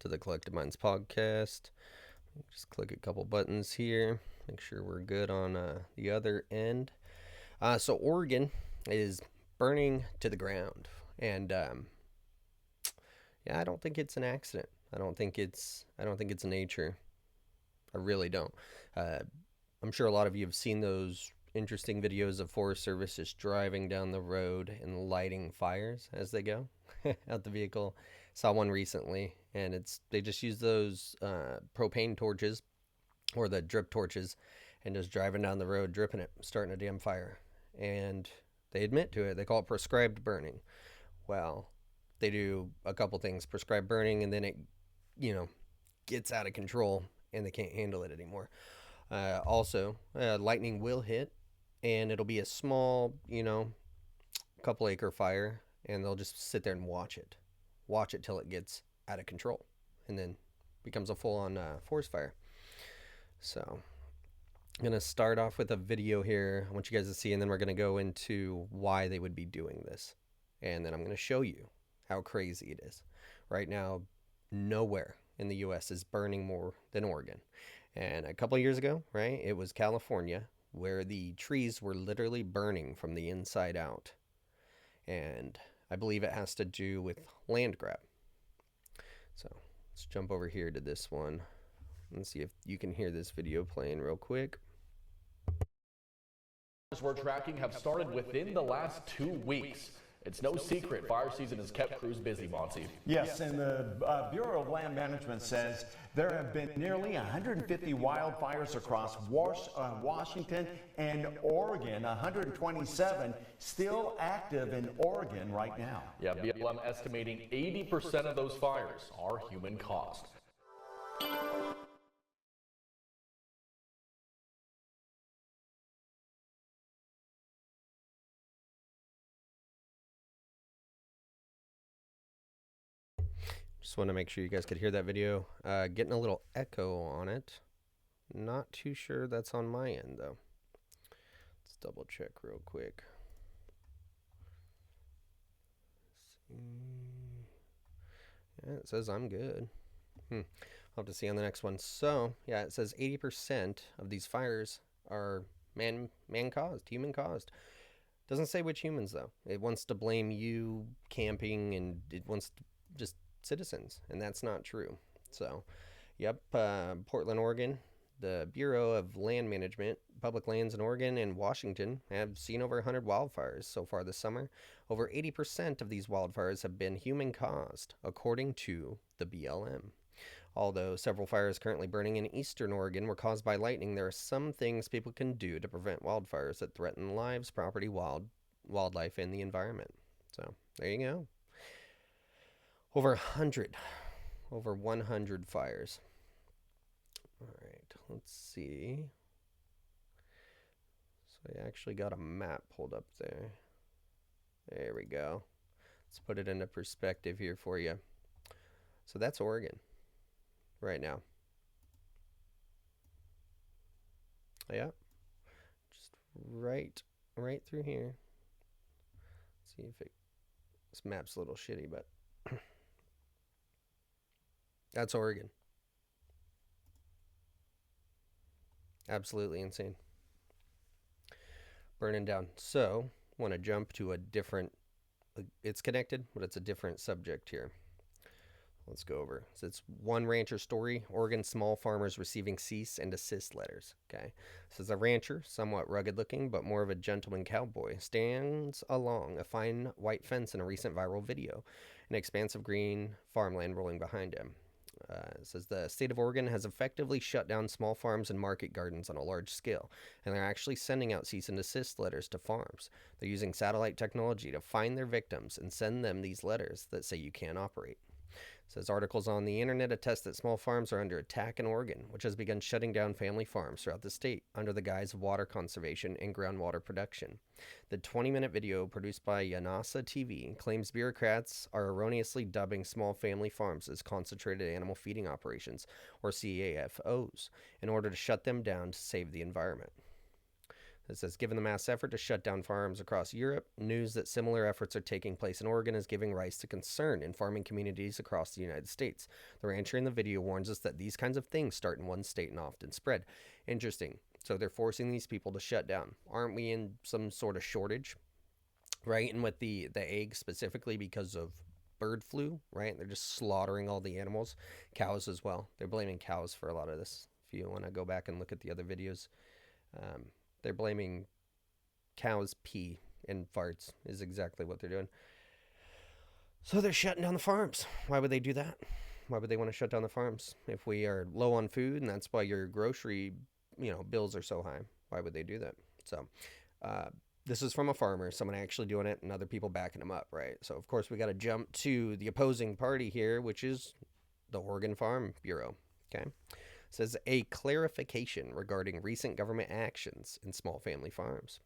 to the Collective Minds podcast. Just click a couple buttons here, make sure we're good on the other end. So Oregon is burning to the ground, and yeah, I don't think it's an accident. I don't think it's nature. I really don't. Uh, I'm sure a lot of you have seen those interesting videos of Forest Service just driving down the road and lighting fires as they go out the vehicle. Saw one recently, and they just use those propane torches or the drip torches and just driving down the road, dripping it, starting a damn fire. And they admit to it. They call it prescribed burning. Well, they do a couple things: prescribed burning, and then it, you know, gets out of control, and they can't handle it anymore. Also, lightning will hit, and it'll be a small, couple acre fire, and they'll just sit there and watch it till it gets out of control, and then becomes a full-on forest fire. So I'm gonna start off with a video here. I want you guys to see, and then we're gonna go into why they would be doing this, and then I'm gonna show you how crazy it is. Right now, nowhere in the U.S. is burning more than Oregon. And a couple of years ago, right, it was California where the trees were literally burning from the inside out. And I believe it has to do with land grab. So let's jump over here to this one and see if you can hear this video playing real quick. We're tracking have started within the last 2 weeks. It's no secret fire season has kept crews busy, Monty. Yes, and the Bureau of Land Management says there have been nearly 150 wildfires across Washington and Oregon, 127 still active in Oregon right now. Yeah, BLM estimating 80% of those fires are human caused. Just want to make sure you guys could hear that video. Getting a little echo on it. Not too sure that's on my end, though. Let's double check real quick. Yeah, it says I'm good. I'll have to see on the next one. So, yeah, it says 80% of these fires are man-caused, human-caused. Doesn't say which humans, though. It wants to blame you camping, and it wants to just citizens, and that's not true. So, yep, Portland, Oregon, the Bureau of Land Management, Public Lands in Oregon and Washington have seen over 100 wildfires so far this summer. Over 80% of these wildfires have been human-caused, according to the BLM. Although several fires currently burning in eastern Oregon were caused by lightning, there are some things people can do to prevent wildfires that threaten lives, property, wildlife, and the environment. So, there you go. Over 100 fires. All right, let's see. So I actually got a map pulled up there. There we go. Let's put it into perspective here for you. So that's Oregon right now. Yeah, just right through here. Let's see if this map's a little shitty, but that's Oregon. Absolutely insane. Burning down. So, want to jump to a different, it's connected, but it's a different subject here. Let's go over. So it's one rancher story. Oregon small farmers receiving cease and desist letters. Okay. This is a rancher, somewhat rugged looking, but more of a gentleman cowboy, stands along a fine white fence in a recent viral video, an expanse of green farmland rolling behind him. It says the state of Oregon has effectively shut down small farms and market gardens on a large scale, and they're actually sending out cease and desist letters to farms. They're using satellite technology to find their victims and send them these letters that say you can't operate. It says articles on the internet attest that small farms are under attack in Oregon, which has begun shutting down family farms throughout the state under the guise of water conservation and groundwater production. The 20-minute video produced by Yanasa TV claims bureaucrats are erroneously dubbing small family farms as concentrated animal feeding operations, or CAFOs, in order to shut them down to save the environment. It says, given the mass effort to shut down farms across Europe, news that similar efforts are taking place in Oregon is giving rise to concern in farming communities across the United States. The rancher in the video warns us that these kinds of things start in one state and often spread. Interesting. So they're forcing these people to shut down. Aren't we in some sort of shortage? Right? And with the eggs specifically because of bird flu, right? They're just slaughtering all the animals. Cows as well. They're blaming cows for a lot of this. If you want to go back and look at the other videos, they're blaming cows' pee and farts is exactly what they're doing. So they're shutting down the farms. Why would they do that? Why would they want to shut down the farms? If we are low on food and that's why your grocery, bills are so high, why would they do that? So this is from a farmer, someone actually doing it and other people backing them up, right? So of course we got to jump to the opposing party here, which is the Oregon Farm Bureau. Okay. Says a clarification regarding recent government actions in small family farms.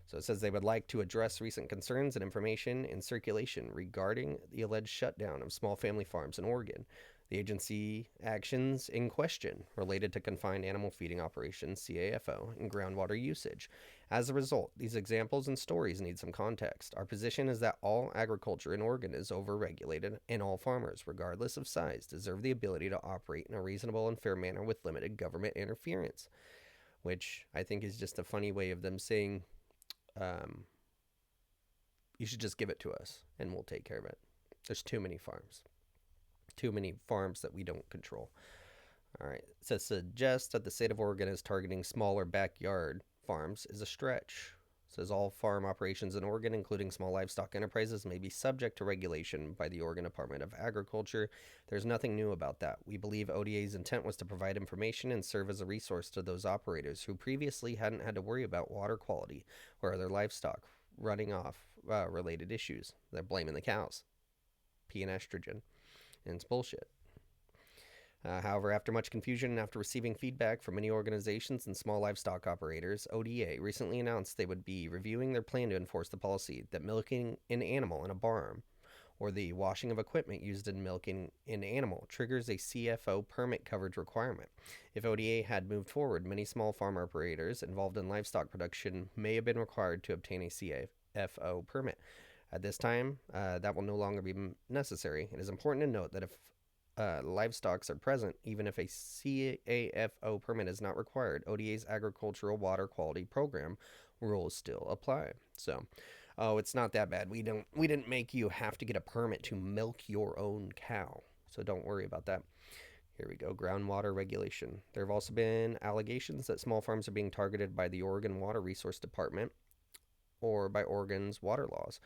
So it says they would like to address recent concerns and information in circulation regarding the alleged shutdown of small family farms in Oregon. The agency actions in question related to confined animal feeding operations, CAFO, and groundwater usage. As a result, these examples and stories need some context. Our position is that all agriculture in Oregon is overregulated, and all farmers, regardless of size, deserve the ability to operate in a reasonable and fair manner with limited government interference. Which I think is just a funny way of them saying, you should just give it to us and we'll take care of it. There's too many farms. Too many farms that we don't control. All right. So suggest that the state of Oregon is targeting smaller backyard farms is a stretch. It says all farm operations in Oregon, including small livestock enterprises, may be subject to regulation by the Oregon Department of Agriculture. There's nothing new about that. We believe ODA's intent was to provide information and serve as a resource to those operators who previously hadn't had to worry about water quality or other livestock running off related issues. They're blaming the cows, pee and estrogen. And it's bullshit. However, after much confusion and after receiving feedback from many organizations and small livestock operators, ODA recently announced they would be reviewing their plan to enforce the policy that milking an animal in a barn or the washing of equipment used in milking an animal triggers a CFO permit coverage requirement. If ODA had moved forward, many small farm operators involved in livestock production may have been required to obtain a CFO permit. At this time, that will no longer be necessary. It is important to note that if livestock are present, even if a CAFO permit is not required, ODA's agricultural water quality program rules still apply. So, it's not that bad. We didn't make you have to get a permit to milk your own cow. So don't worry about that. Here we go. Groundwater regulation. There have also been allegations that small farms are being targeted by the Oregon Water Resource Department or by Oregon's water laws.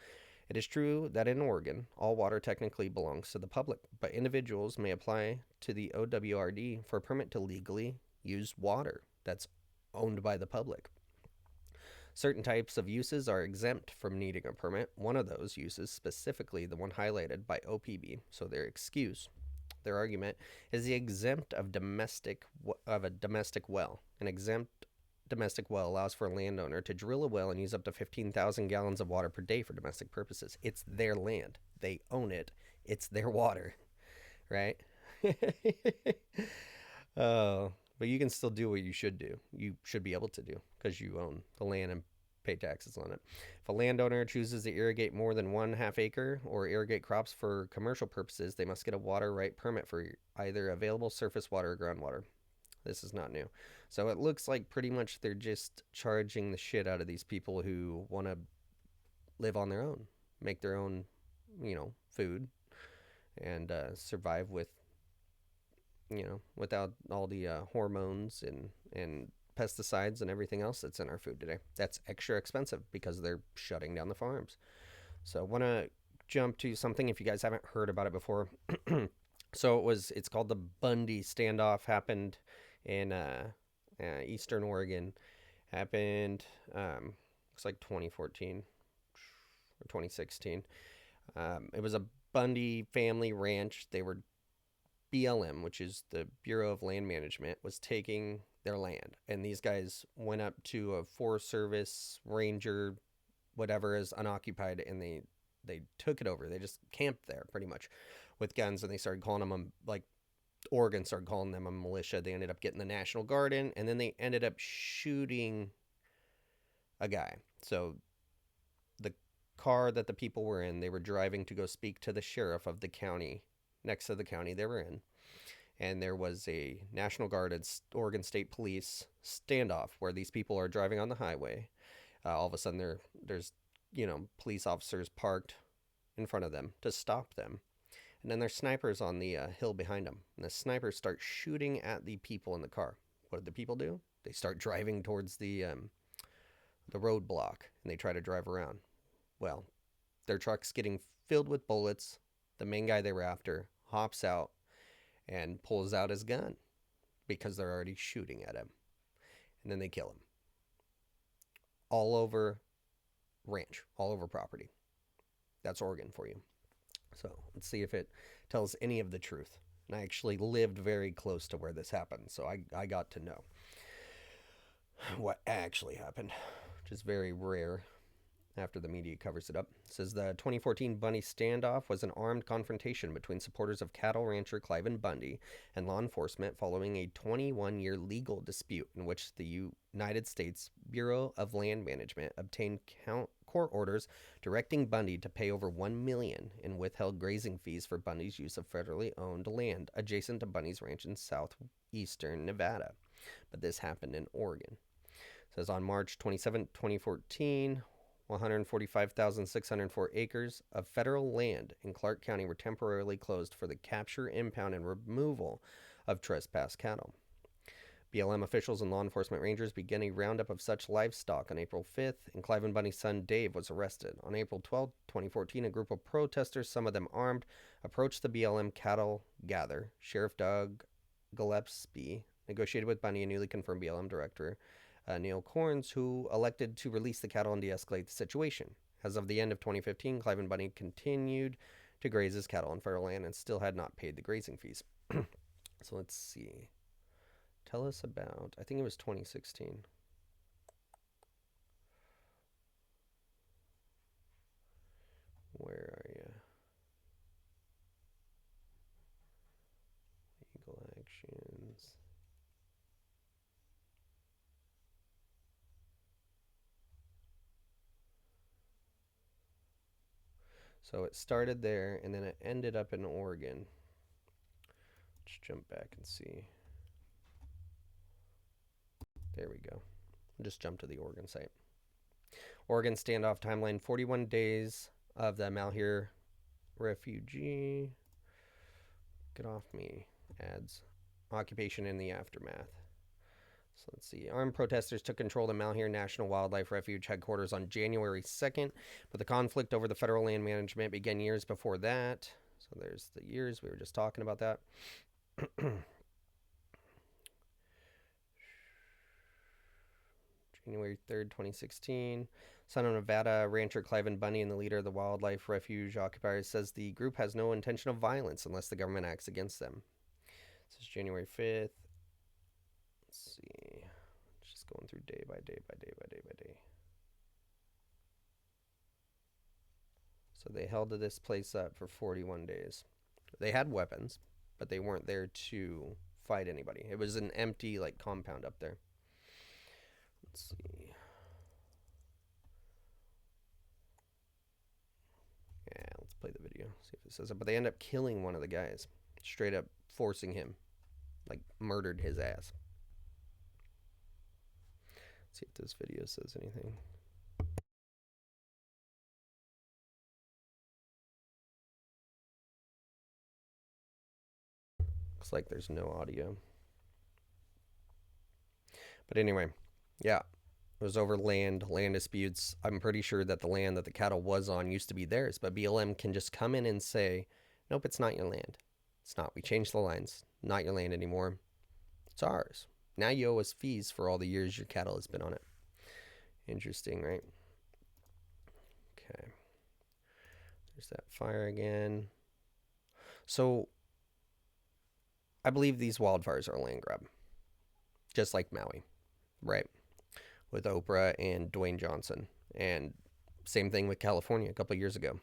It is true that in Oregon, all water technically belongs to the public, but individuals may apply to the OWRD for a permit to legally use water that's owned by the public. Certain types of uses are exempt from needing a permit. One of those uses, specifically the one highlighted by OPB, so their argument, is the exempt of a domestic well. An exempt domestic well allows for a landowner to drill a well and use up to 15,000 gallons of water per day for domestic purposes. It's their land. They own it. It's their water, right? But you can still do what you should do. You should be able to do because you own the land and pay taxes on it. If a landowner chooses to irrigate more than 1/2 acre or irrigate crops for commercial purposes, they must get a water right permit for either available surface water or groundwater. This is not new. So it looks like pretty much they're just charging the shit out of these people who want to live on their own, make their own, food, and survive with, without all the hormones and pesticides and everything else that's in our food today. That's extra expensive because they're shutting down the farms. So I want to jump to something if you guys haven't heard about it before. So it's called the Bundy standoff. Happened in Eastern Oregon. Happened looks like 2014 or 2016. It was a Bundy family ranch. They were BLM, which is the Bureau of Land Management, was taking their land, and these guys went up to a Forest Service ranger, whatever, is unoccupied, and they took it over. They just camped there pretty much with guns, and they started calling them Oregon started calling them a militia. They ended up getting the National Guard in, and then they ended up shooting a guy. So the car that the people were in, they were driving to go speak to the sheriff of the county next to the county they were in. And there was a National Guard and Oregon State Police standoff where these people are driving on the highway. All of a sudden, there's police officers parked in front of them to stop them, and then there's snipers on the hill behind them. And the snipers start shooting at the people in the car. What did the people do? They start driving towards the roadblock, and they try to drive around. Well, their truck's getting filled with bullets. The main guy they were after hops out and pulls out his gun because they're already shooting at him. And then they kill him. All over ranch, all over property. That's Oregon for you. So let's see if it tells any of the truth. And I actually lived very close to where this happened, so I got to know what actually happened, which is very rare after the media covers it up. It says the 2014 Bundy standoff was an armed confrontation between supporters of cattle rancher Cliven Bundy and law enforcement following a 21-year legal dispute in which the United States Bureau of Land Management obtained court orders directing Bundy to pay over $1 million in withheld grazing fees for Bundy's use of federally owned land adjacent to Bundy's ranch in southeastern Nevada. But this happened in Oregon. It says on March 27, 2014, 145,604 acres of federal land in Clark County were temporarily closed for the capture, impound, and removal of trespass cattle. BLM officials and law enforcement rangers began a roundup of such livestock on April 5th, and Cliven Bundy's son Dave was arrested. On April 12, 2014, a group of protesters, some of them armed, approached the BLM cattle gather. Sheriff Doug Gillespie negotiated with Bundy, a newly confirmed BLM director, Neil Corns, who elected to release the cattle and de-escalate the situation. As of the end of 2015, Cliven Bundy continued to graze his cattle on federal land and still had not paid the grazing fees. So let's see. Tell us about, I think it was 2016. Where are you? Legal actions. So it started there, and then it ended up in Oregon. Let's jump back and see. There we go. Just jump to the Oregon site. Oregon standoff timeline, 41 days of the Malheur refugee. Get off me, ads. Occupation in the aftermath. So let's see. Armed protesters took control of the Malheur National Wildlife Refuge headquarters on January 2nd, but the conflict over the federal land management began years before that. So there's the years. We were just talking about that. January 3rd, 2016. Son of Nevada rancher Cliven Bundy and the leader of the Wildlife Refuge occupiers says the group has no intention of violence unless the government acts against them. This is January 5th. Let's see. Just going through day by day by day by day by day. So they held this place up for 41 days. They had weapons, but they weren't there to fight anybody. It was an empty compound up there. Let's see. Yeah, let's play the video. See if it says it. But they end up killing one of the guys. Straight up forcing him. Murdered his ass. Let's see if this video says anything. Looks like there's no audio. But anyway, yeah, it was over land disputes. I'm pretty sure that the land that the cattle was on used to be theirs, but BLM can just come in and say, nope, it's not your land. It's not. We changed the lines. Not your land anymore. It's ours. Now you owe us fees for all the years your cattle has been on it. Interesting, right? Okay. There's that fire again. So I believe these wildfires are a land grab. Just like Maui, right? With Oprah and Dwayne Johnson. And same thing with California a couple years ago.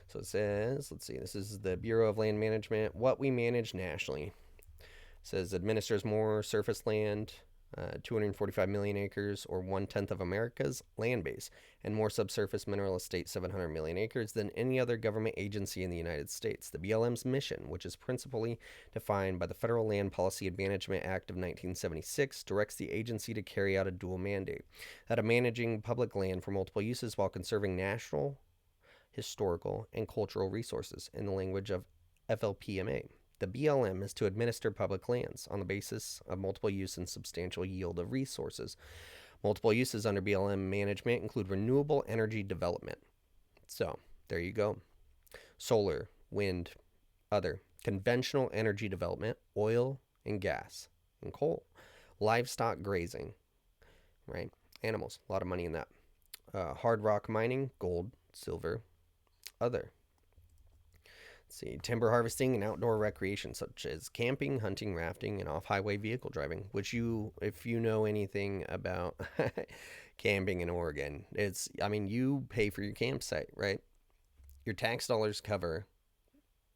So it says, let's see, this is the Bureau of Land Management, what we manage nationally. It says administers more surface land 245 million acres, or 1/10 of America's land base, and more subsurface mineral estate, 700 million acres, than any other government agency in the United States. The BLM's mission, which is principally defined by the Federal Land Policy and Management Act of 1976, directs the agency to carry out a dual mandate: that of managing public land for multiple uses while conserving national, historical, and cultural resources. In the language of FLPMA, the BLM is to administer public lands on the basis of multiple use and substantial yield of resources. Multiple uses under BLM management include renewable energy development. So, there you go. Solar, wind, other. Conventional energy development, oil and gas and coal. Livestock grazing, right? Animals, a lot of money in that. Hard rock mining, gold, silver, other. See, timber harvesting and outdoor recreation such as camping, hunting, rafting, and off-highway vehicle driving, which if you know anything about camping in Oregon, you pay for your campsite, right? Your tax dollars cover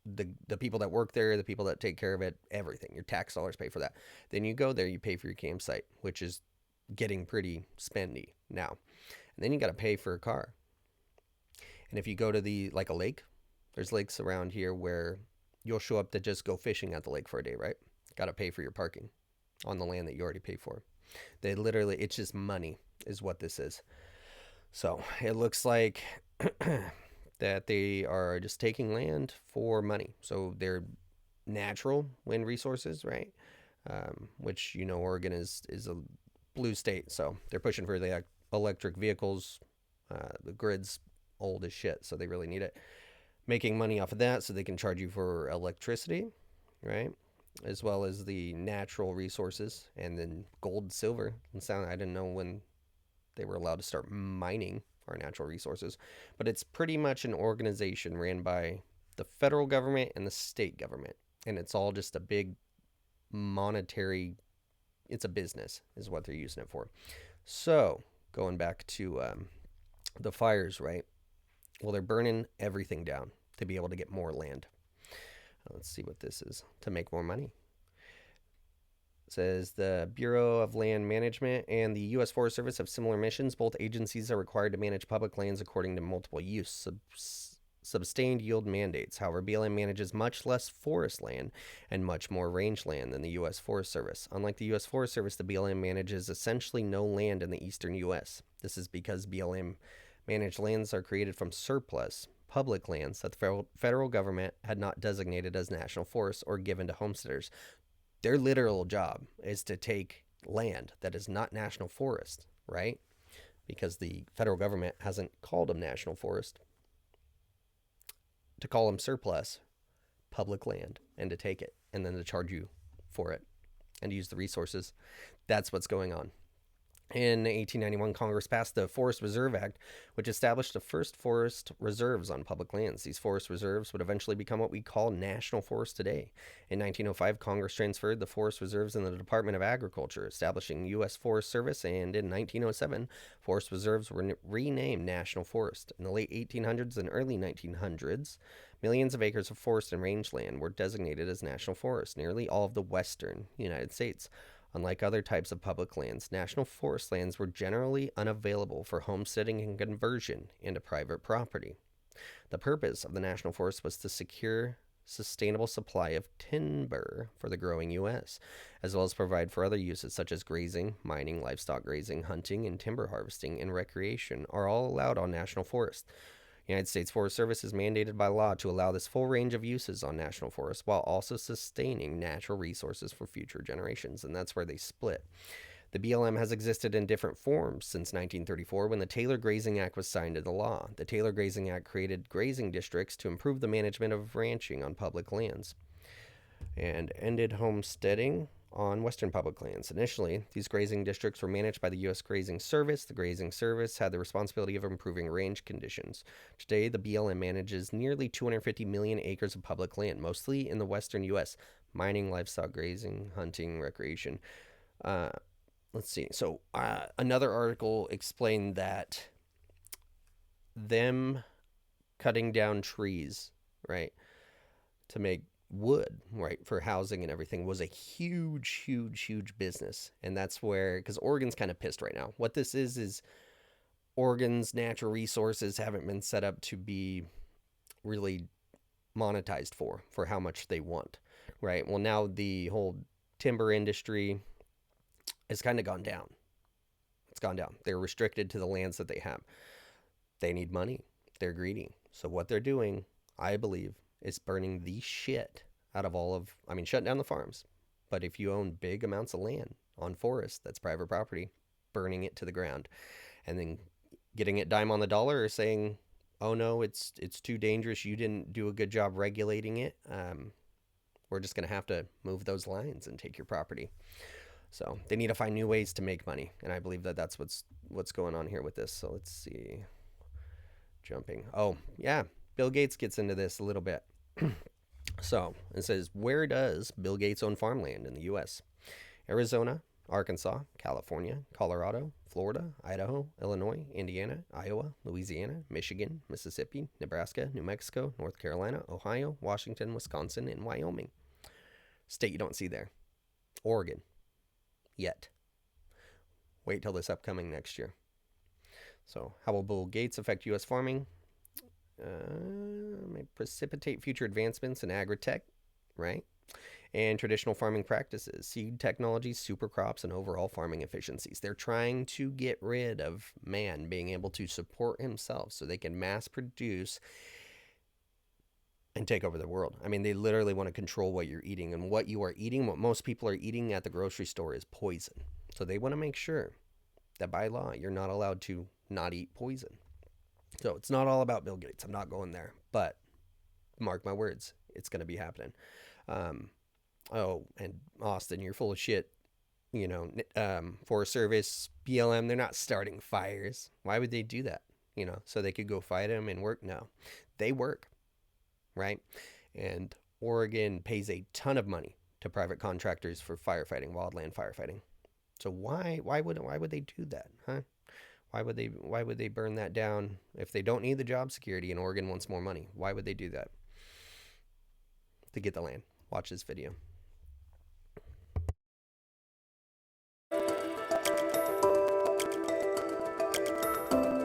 the people that work there, the people that take care of it, everything. Your tax dollars pay for that. Then you go there, you pay for your campsite, which is getting pretty spendy now. And then you got to pay for a car. And if you go to a lake, there's lakes around here where you'll show up to just go fishing at the lake for a day, right? Got to pay for your parking on the land that you already paid for. It's just money is what this is. So it looks like that they are just taking land for money. So they're natural wind resources, right? Which, Oregon is a blue state. So they're pushing for the electric vehicles. The grid's old as shit, so they really need it. Making money off of that so they can charge you for electricity, right? As well as the natural resources, and then gold and silver. I didn't know when they were allowed to start mining our natural resources, but it's pretty much an organization ran by the federal government and the state government, and it's all just a big it's a business is what they're using it for. So going back to the fires, right? Well, they're burning everything down to be able to get more land. Let's see what this is. To make more money. It says the Bureau of Land Management and the U.S. Forest Service have similar missions. Both agencies are required to manage public lands according to multiple use sustained yield mandates. However, BLM manages much less forest land and much more rangeland than the U.S. Forest Service. Unlike the U.S. Forest Service, the BLM manages essentially no land in the eastern U.S. This is because BLM managed lands are created from surplus public lands that the federal government had not designated as national forests or given to homesteaders. Their literal job is to take land that is not national forest, right? Because the federal government hasn't called them national forest, to call them surplus public land and to take it and then to charge you for it and to use the resources. That's what's going on. In 1891, Congress passed the Forest Reserve Act, which established the first forest reserves on public lands. These forest reserves would eventually become what we call national forests today. In 1905, Congress transferred the forest reserves in the Department of Agriculture, establishing U.S. Forest Service, and in 1907, forest reserves were renamed national forest. In the late 1800s and early 1900s, millions of acres of forest and rangeland were designated as national forests, nearly all of the western United States. Unlike other types of public lands, national forest lands were generally unavailable for homesteading and conversion into private property. The purpose of the national forest was to secure sustainable supply of timber for the growing U.S., as well as provide for other uses such as grazing, mining, livestock grazing, hunting, and timber harvesting and recreation are all allowed on national forests. The United States Forest Service is mandated by law to allow this full range of uses on national forests while also sustaining natural resources for future generations, and that's where they split. The BLM has existed in different forms since 1934 when the Taylor Grazing Act was signed into law. The Taylor Grazing Act created grazing districts to improve the management of ranching on public lands and ended homesteading on western public lands. Initially, these grazing districts were managed by the U.S. Grazing Service. The Grazing Service had the responsibility of improving range conditions. Today, the BLM manages nearly 250 million acres of public land, mostly in the western U.S., mining, livestock grazing, hunting, recreation. Let's see. So another article explained that them cutting down trees, right, to make wood, right, for housing and everything was a huge, huge, huge business. And that's where, because Oregon's kind of pissed right now. What this is Oregon's natural resources haven't been set up to be really monetized for how much they want, right? Well, now the whole timber industry has kind of gone down. It's gone down. They're restricted to the lands that they have. They need money. They're greedy. So what they're doing, I believe, is burning the shit out of shutting down the farms. But if you own big amounts of land on forest that's private property, burning it to the ground, and then getting it dime on the dollar, or saying, oh no, it's too dangerous, you didn't do a good job regulating it, we're just going to have to move those lines and take your property. So they need to find new ways to make money, and I believe that that's what's going on here with this. So let's see. Jumping. Oh, yeah. Bill Gates gets into this a little bit. So it says, where does Bill Gates own farmland in the U.S.? Arizona, Arkansas, California, Colorado, Florida, Idaho, Illinois, Indiana, Iowa, Louisiana, Michigan, Mississippi, Nebraska, New Mexico, North Carolina, Ohio, Washington, Wisconsin, and Wyoming. State you don't see there. Oregon. Yet. Wait till this upcoming next year. So how will Bill Gates affect U.S. farming? May precipitate future advancements in agri-tech, right? And traditional farming practices, seed technologies, super crops, and overall farming efficiencies. They're trying to get rid of man being able to support himself so they can mass produce and take over the world. I mean, they literally want to control what you're eating, and what you are eating, what most people are eating at the grocery store, is poison. So they want to make sure that by law, you're not allowed to not eat poison. So it's not all about Bill Gates. I'm not going there, but mark my words, it's going to be happening. Oh, and Austin, you're full of shit. You know, Forest Service, BLM, they're not starting fires. Why would they do that? You know, so they could go fight them and work? No, they work, right? And Oregon pays a ton of money to private contractors for firefighting, wildland firefighting. So why would they do that, huh? Why would they burn that down if they don't need the job security and Oregon wants more money? Why would they do that? To get the land. Watch this video.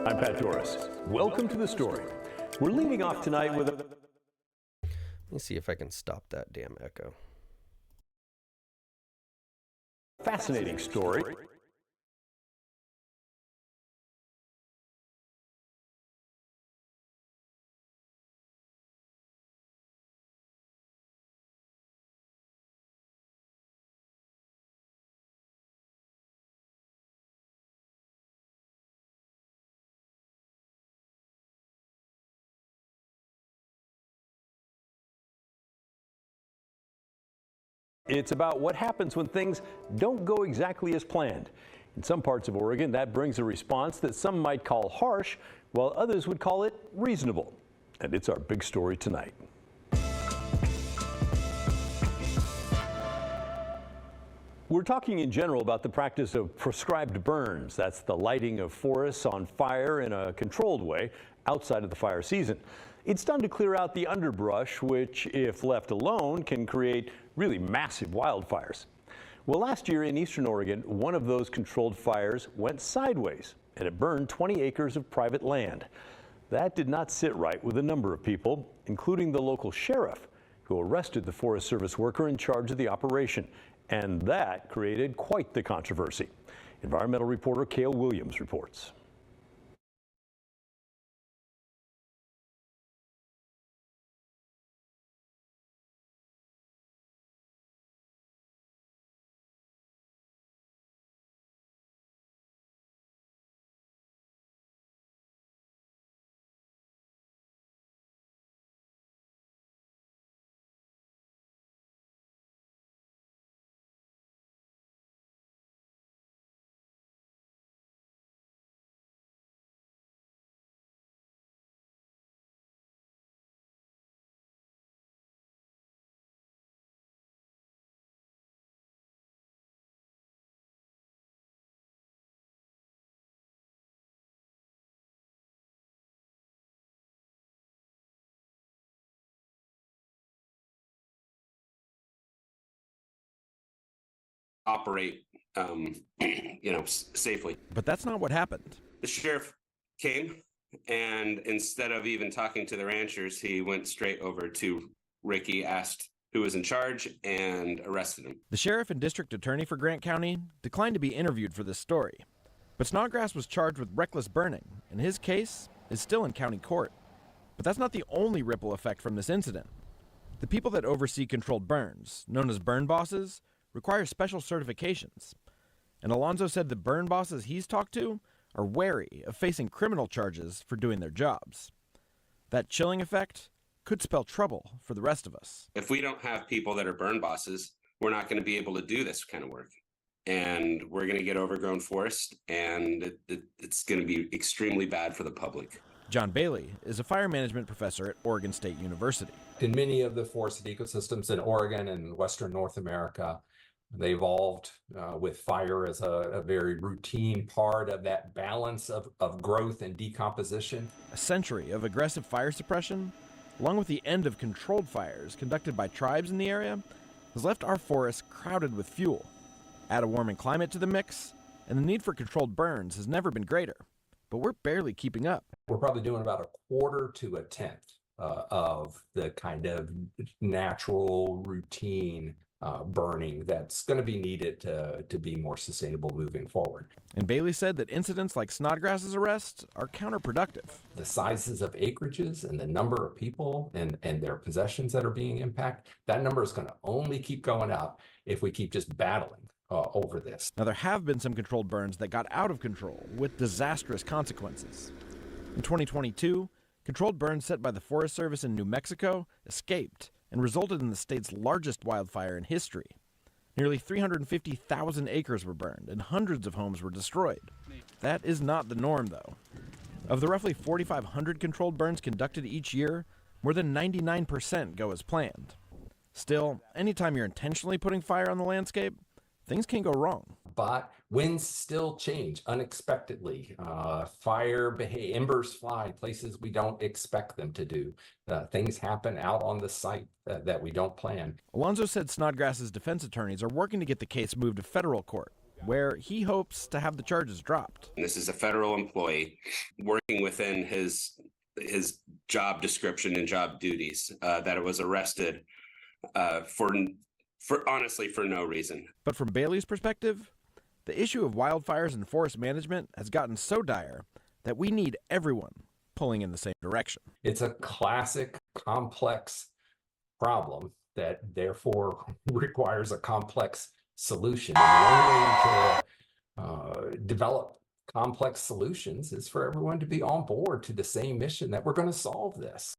I'm Pat Doris. Welcome to The Story. We're leading off tonight with a... Let me see if I can stop that damn echo. fascinating story. It's about what happens when things don't go exactly as planned. In some parts of Oregon, that brings a response that some might call harsh, while others would call it reasonable. And it's our big story tonight. We're talking in general about the practice of prescribed burns. That's the lighting of forests on fire in a controlled way outside of the fire season. It's done to clear out the underbrush, which, if left alone, can create really massive wildfires. Well, last year in eastern Oregon, one of those controlled fires went sideways, and it burned 20 acres of private land. That did not sit right with a number of people, including the local sheriff, who arrested the Forest Service worker in charge of the operation. And that created quite the controversy. Environmental reporter Cale Williams reports. operate, safely. But that's not what happened. The sheriff came, and instead of even talking to the ranchers, he went straight over to Ricky, asked who was in charge, and arrested him. The sheriff and district attorney for Grant County declined to be interviewed for this story. But Snodgrass was charged with reckless burning, and his case is still in county court. But that's not the only ripple effect from this incident. The people that oversee controlled burns, known as burn bosses, require special certifications. And Alonzo said the burn bosses he's talked to are wary of facing criminal charges for doing their jobs. That chilling effect could spell trouble for the rest of us. If we don't have people that are burn bosses, we're not going to be able to do this kind of work. And we're going to get overgrown forest, and it's going to be extremely bad for the public. John Bailey is a fire management professor at Oregon State University. In many of the forested ecosystems in Oregon and Western North America, they evolved with fire as a very routine part of that balance of growth and decomposition. A century of aggressive fire suppression, along with the end of controlled fires conducted by tribes in the area, has left our forests crowded with fuel. Add a warming climate to the mix, and the need for controlled burns has never been greater. But we're barely keeping up. We're probably doing about a quarter to a tenth of the kind of natural routine burning that's going to be needed to be more sustainable moving forward. And Bailey said that incidents like Snodgrass's arrest are counterproductive. The sizes of acreages and the number of people and their possessions that are being impacted, that number is going to only keep going up if we keep just battling over this. Now, there have been some controlled burns that got out of control with disastrous consequences. In 2022, controlled burns set by the Forest Service in New Mexico escaped and resulted in the state's largest wildfire in history. Nearly 350,000 acres were burned and hundreds of homes were destroyed. That is not the norm, though. Of the roughly 4,500 controlled burns conducted each year, more than 99% go as planned. Still, anytime you're intentionally putting fire on the landscape, things can go wrong. But winds still change unexpectedly. Embers fly places we don't expect them to do. Things happen out on the site that we don't plan. Alonzo said Snodgrass's defense attorneys are working to get the case moved to federal court, where he hopes to have the charges dropped. This is a federal employee working within his job description and job duties, that it was arrested for honestly, for no reason. But from Bailey's perspective, the issue of wildfires and forest management has gotten so dire that we need everyone pulling in the same direction. It's a classic, complex problem that therefore requires a complex solution. And the only way to develop complex solutions is for everyone to be on board to the same mission that we're going to solve this.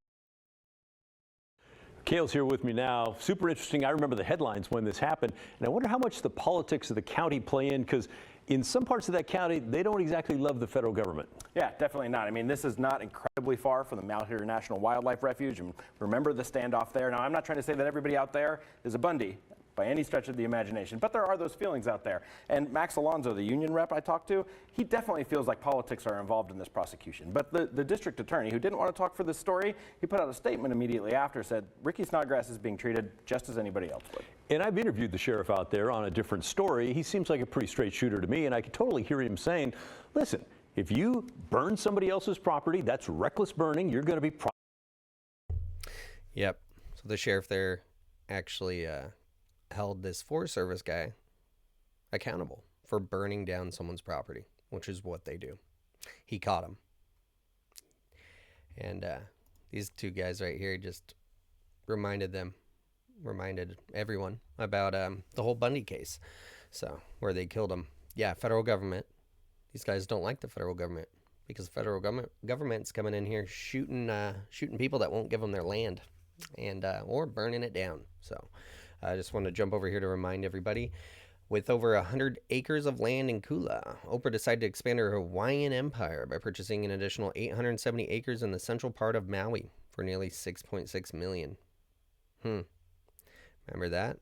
Cale's here with me now. Super interesting. I remember the headlines when this happened, and I wonder how much the politics of the county play in, because in some parts of that county, they don't exactly love the federal government. Yeah, definitely not. I mean, this is not incredibly far from the Malheur National Wildlife Refuge, and remember the standoff there. Now, I'm not trying to say that everybody out there is a Bundy by any stretch of the imagination, but there are those feelings out there. And Max Alonzo, the union rep I talked to, he definitely feels like politics are involved in this prosecution. But the district attorney, who didn't want to talk for this story, he put out a statement immediately after, said Ricky Snodgrass is being treated just as anybody else would. And I've interviewed the sheriff out there on a different story. He seems like a pretty straight shooter to me, and I could totally hear him saying, listen, if you burn somebody else's property, that's reckless burning, you're going to be Yep. So the sheriff there actually held this Forest Service guy accountable for burning down someone's property, which is what they do. He caught him. And these two guys right here just reminded everyone about the whole Bundy case. So, where they killed him. Yeah, federal government. These guys don't like the federal government because the federal government's coming in here shooting people that won't give them their land and or burning it down. So, I just want to jump over here to remind everybody, with over 100 acres of land in Kula, Oprah decided to expand her Hawaiian empire by purchasing an additional 870 acres in the central part of Maui for nearly $6.6 million. Remember that?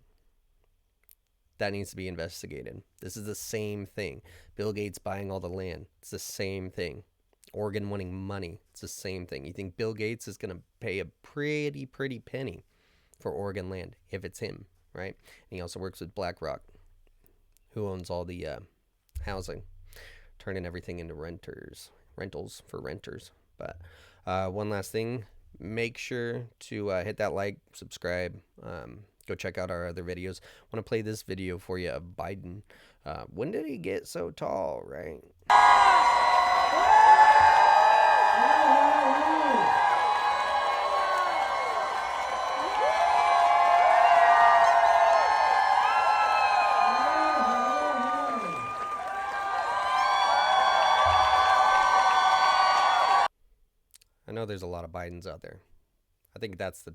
That needs to be investigated. This is the same thing. Bill Gates buying all the land. It's the same thing. Oregon wanting money. It's the same thing. You think Bill Gates is going to pay a pretty penny for Oregon land if it's him, right? And he also works with BlackRock. who owns all the housing, turning everything into rentals for renters. But one last thing, make sure to hit that like, subscribe, go check out our other videos. I want to play this video for you of Biden. When did he get so tall, right? I know there's a lot of Bidens out there. I think that's the